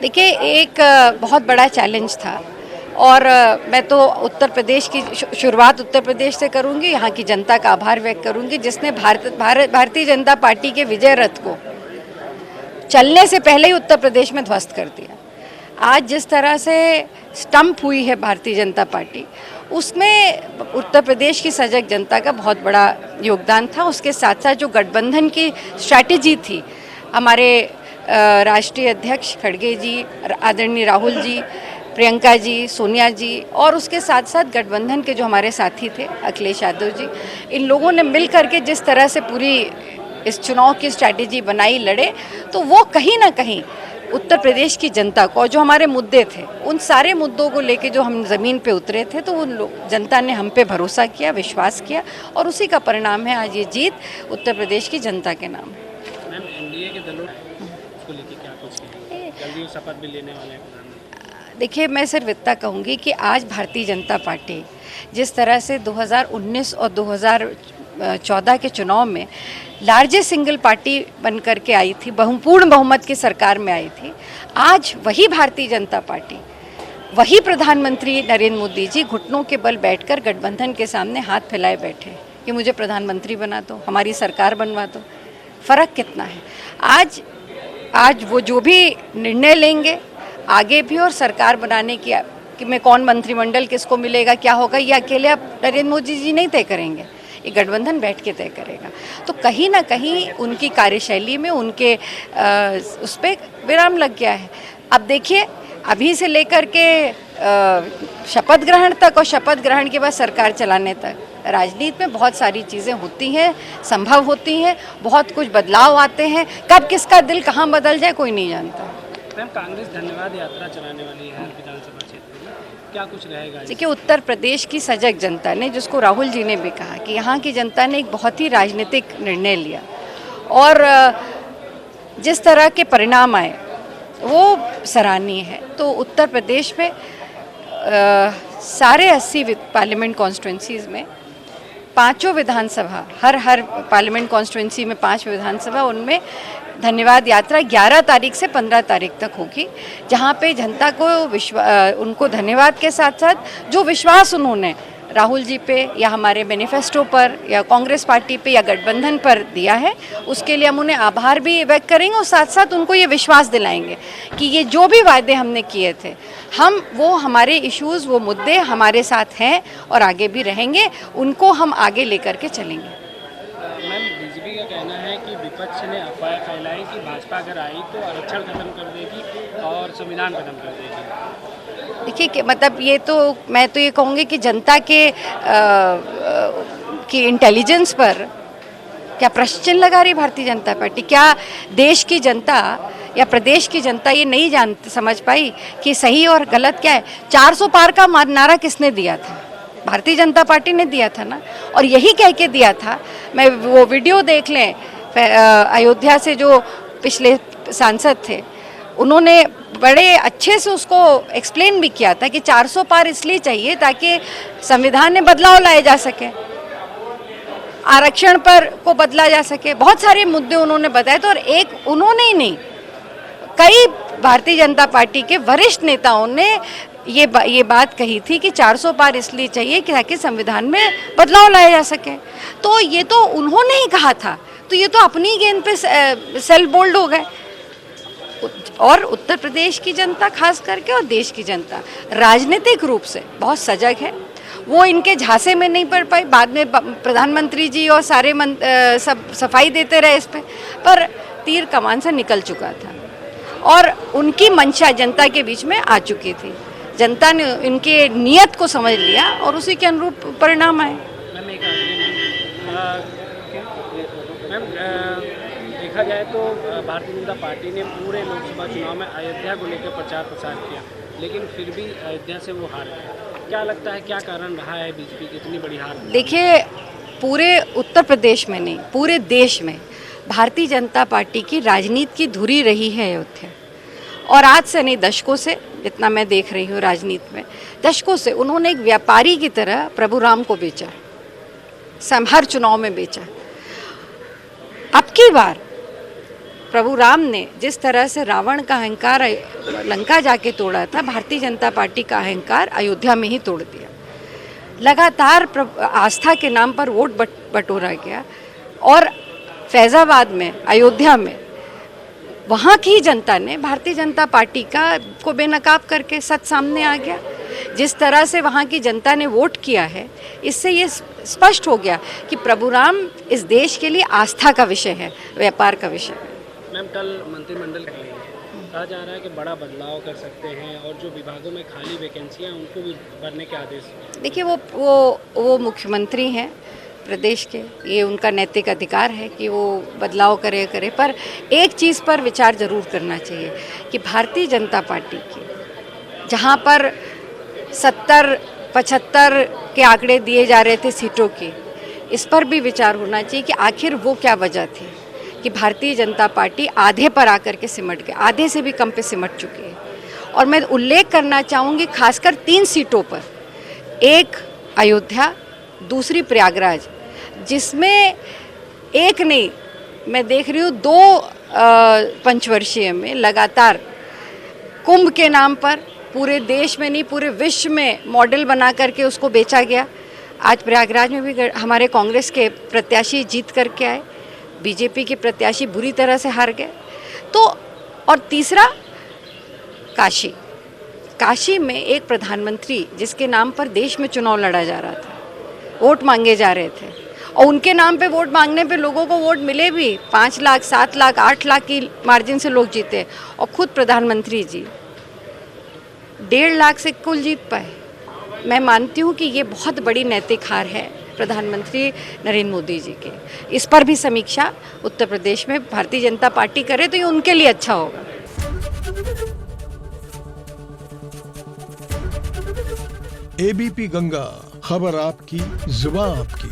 देखिए, एक बहुत बड़ा चैलेंज था और मैं तो उत्तर प्रदेश की शुरुआत उत्तर प्रदेश से करूंगी। यहाँ की जनता का आभार व्यक्त करूंगी जिसने भारतीय जनता पार्टी के विजय रथ को चलने से पहले ही उत्तर प्रदेश में ध्वस्त कर दिया। आज जिस तरह से स्टंप हुई है भारतीय जनता पार्टी, उसमें उत्तर प्रदेश की सजग जनता का बहुत बड़ा योगदान था। उसके साथ साथ जो गठबंधन की स्ट्रैटेजी थी, हमारे राष्ट्रीय अध्यक्ष खड़गे जी, आदरणीय राहुल जी, प्रियंका जी, सोनिया जी और उसके साथ साथ गठबंधन के जो हमारे साथी थे अखिलेश यादव जी, इन लोगों ने मिल करके जिस तरह से पूरी इस चुनाव की स्ट्रैटेजी बनाई, लड़े, तो वो कहीं ना कहीं उत्तर प्रदेश की जनता को, जो हमारे मुद्दे थे, उन सारे मुद्दों को लेके जो हम ज़मीन पे उतरे थे, तो उन जनता ने हम पे भरोसा किया, विश्वास किया और उसी का परिणाम है आज ये जीत उत्तर प्रदेश की जनता के नाम। मैम, एनडीए के दलों को लेके क्या कुछ है? जल्दी शपथ भी लेने वाले हैं प्रधानमंत्री। देखिए, मैं सिर्फ इतना कहूँगी कि आज भारतीय जनता पार्टी जिस तरह से 2019 और 2014 के चुनाव में लार्जेस्ट सिंगल पार्टी बन करके आई थी, पूर्ण बहुमत की सरकार में आई थी, आज वही भारतीय जनता पार्टी, वही प्रधानमंत्री नरेंद्र मोदी जी घुटनों के बल बैठकर गठबंधन के सामने हाथ फैलाए बैठे कि मुझे प्रधानमंत्री बना दो, हमारी सरकार बनवा दो। फ़र्क कितना है? आज वो जो भी निर्णय लेंगे आगे भी, और सरकार बनाने की कि में कौन मंत्रिमंडल किसको मिलेगा, क्या होगा, ये अकेले अब नरेंद्र मोदी जी नहीं तय करेंगे, ये गठबंधन बैठ के तय करेगा। तो कहीं ना कहीं उनकी कार्यशैली में, उनके उस पर विराम लग गया है। अब देखिए, अभी से लेकर के शपथ ग्रहण तक और शपथ ग्रहण के बाद सरकार चलाने तक राजनीति में बहुत सारी चीज़ें होती हैं, संभव होती हैं, बहुत कुछ बदलाव आते हैं। कब किसका दिल कहाँ बदल जाए कोई नहीं जानता। मैम, कांग्रेस धन्यवाद यात्रा चलाने वाली है विधानसभा क्षेत्र में, क्या कुछ रहेगा? देखिए, उत्तर प्रदेश की सजग जनता ने, जिसको राहुल जी ने भी कहा कि यहाँ की जनता ने एक बहुत ही राजनीतिक निर्णय लिया और जिस तरह के परिणाम आए वो सराहनीय है। तो उत्तर प्रदेश में सारे 80 पार्लियामेंट कॉन्स्टिट्यूंसीज़ में पांचों विधानसभा, हर पार्लियामेंट कॉन्स्टिट्यूंसी में 5 विधानसभा, उनमें धन्यवाद यात्रा 11 तारीख से 15 तारीख तक होगी, जहां पे जनता को उनको धन्यवाद के साथ साथ जो विश्वास उन्होंने राहुल जी पे या हमारे मैनिफेस्टो पर या कांग्रेस पार्टी पे या गठबंधन पर दिया है, उसके लिए हम उन्हें आभार भी व्यक्त करेंगे और साथ साथ उनको ये विश्वास दिलाएंगे कि ये जो भी वायदे हमने किए थे, वो हमारे इश्यूज़, वो मुद्दे हमारे साथ हैं और आगे भी रहेंगे, उनको हम आगे लेकर के चलेंगे। मैम, बीजेपी का कहना है कि विपक्ष ने अफवाह फैलाई कि भाजपा अगर आई तो आरक्षण खत्म कर देगी और संविधान खत्म कर देगी। देखिए, मतलब ये तो मैं तो ये कहूँगी कि जनता के की इंटेलिजेंस पर क्या प्रश्न चिन्ह लगा रही भारतीय जनता पार्टी? क्या देश की जनता या प्रदेश की जनता ये नहीं समझ पाई कि सही और गलत क्या है? 400 पार का नारा किसने दिया था? भारतीय जनता पार्टी ने दिया था ना, और यही कह के दिया था। मैं वो वीडियो देख लें, अयोध्या से जो पिछले सांसद थे, उन्होंने बड़े अच्छे से उसको एक्सप्लेन भी किया था कि 400 पार इसलिए चाहिए ताकि संविधान में बदलाव लाए जा सके, आरक्षण पर को बदला जा सके। बहुत सारे मुद्दे उन्होंने बताए थे और एक उन्होंने ही नहीं, कई भारतीय जनता पार्टी के वरिष्ठ नेताओं ने ये बात कही थी कि 400 पार इसलिए चाहिए कि ताकि संविधान में बदलाव लाया जा सके। तो ये तो उन्होंने ही कहा था, तो ये तो अपनी गेंद पे सेल्फ बोल्ड हो गए। और उत्तर प्रदेश की जनता खास करके और देश की जनता राजनीतिक रूप से बहुत सजग है, वो इनके झांसे में नहीं पड़ पाई। बाद में प्रधानमंत्री जी और सारे सब सफाई देते रहे इस पर तीर कमान से निकल चुका था और उनकी मंशा जनता के बीच में आ चुकी थी। जनता ने इनके नियत को समझ लिया और उसी के अनुरूप परिणाम आए। मैम, देखा जाए तो भारतीय जनता पार्टी ने पूरे लोकसभा चुनाव में अयोध्या को लेकर प्रचार प्रसार किया, लेकिन फिर भी अयोध्या से वो हार गए। क्या लगता है, क्या कारण रहा है बीजेपी की इतनी बड़ी हार? देखिए, पूरे उत्तर प्रदेश में नहीं, पूरे देश में भारतीय जनता पार्टी की राजनीति की धुरी रही है अयोध्या। और आज से नहीं, दशकों से, जितना मैं देख रही हूँ राजनीति में, दशकों से उन्होंने एक व्यापारी की तरह प्रभु राम को बेचा, हर चुनाव में बेचा। अब की बार प्रभु राम ने जिस तरह से रावण का अहंकार लंका जाके तोड़ा था, भारतीय जनता पार्टी का अहंकार अयोध्या में ही तोड़ दिया। लगातार आस्था के नाम पर वोट बटोरा गया और फैज़ाबाद में, अयोध्या में वहाँ की जनता ने भारतीय जनता पार्टी को बेनकाब करके सच सामने आ गया। जिस तरह से वहाँ की जनता ने वोट किया है, इससे ये स्पष्ट हो गया कि प्रभु राम इस देश के लिए आस्था का विषय है, व्यापार का विषय है। मैम, कल मंत्रिमंडल के लिए कहा जा रहा है कि बड़ा बदलाव कर सकते हैं और जो विभागों में खाली वैकेंसियां हैं उनको भी भरने के आदेश। देखिए, वो मुख्यमंत्री हैं प्रदेश के, ये उनका नैतिक अधिकार है कि वो बदलाव करे, पर एक चीज़ पर विचार जरूर करना चाहिए कि भारतीय जनता पार्टी की जहाँ पर 70-75 के आंकड़े दिए जा रहे थे सीटों की, इस पर भी विचार होना चाहिए कि आखिर वो क्या वजह थी कि भारतीय जनता पार्टी आधे पर आकर के सिमट गई, आधे से भी कम पे सिमट चुकी है। और मैं उल्लेख करना चाहूँगी खासकर 3 सीटों पर, एक अयोध्या, दूसरी प्रयागराज, जिसमें एक नहीं, मैं देख रही हूँ 2 पंचवर्षीय में लगातार कुंभ के नाम पर पूरे देश में नहीं पूरे विश्व में मॉडल बना करके उसको बेचा गया। आज प्रयागराज में भी हमारे कांग्रेस के प्रत्याशी जीत करके आए, बीजेपी के प्रत्याशी बुरी तरह से हार गए। तो और तीसरा काशी में एक प्रधानमंत्री जिसके नाम पर देश में चुनाव लड़ा जा रहा था, वोट मांगे जा रहे थे और उनके नाम पे वोट मांगने पे लोगों को वोट मिले भी, 5 लाख, 7 लाख, 8 लाख की मार्जिन से लोग जीते और खुद प्रधानमंत्री जी 1.5 लाख से कुल जीत पाए। मैं मानती हूँ कि ये बहुत बड़ी नैतिक हार है प्रधानमंत्री नरेंद्र मोदी जी के। इस पर भी समीक्षा उत्तर प्रदेश में भारतीय जनता पार्टी करे तो ये उनके लिए अच्छा होगा। एबीपी गंगा, खबर आपकी, जुबान आपकी।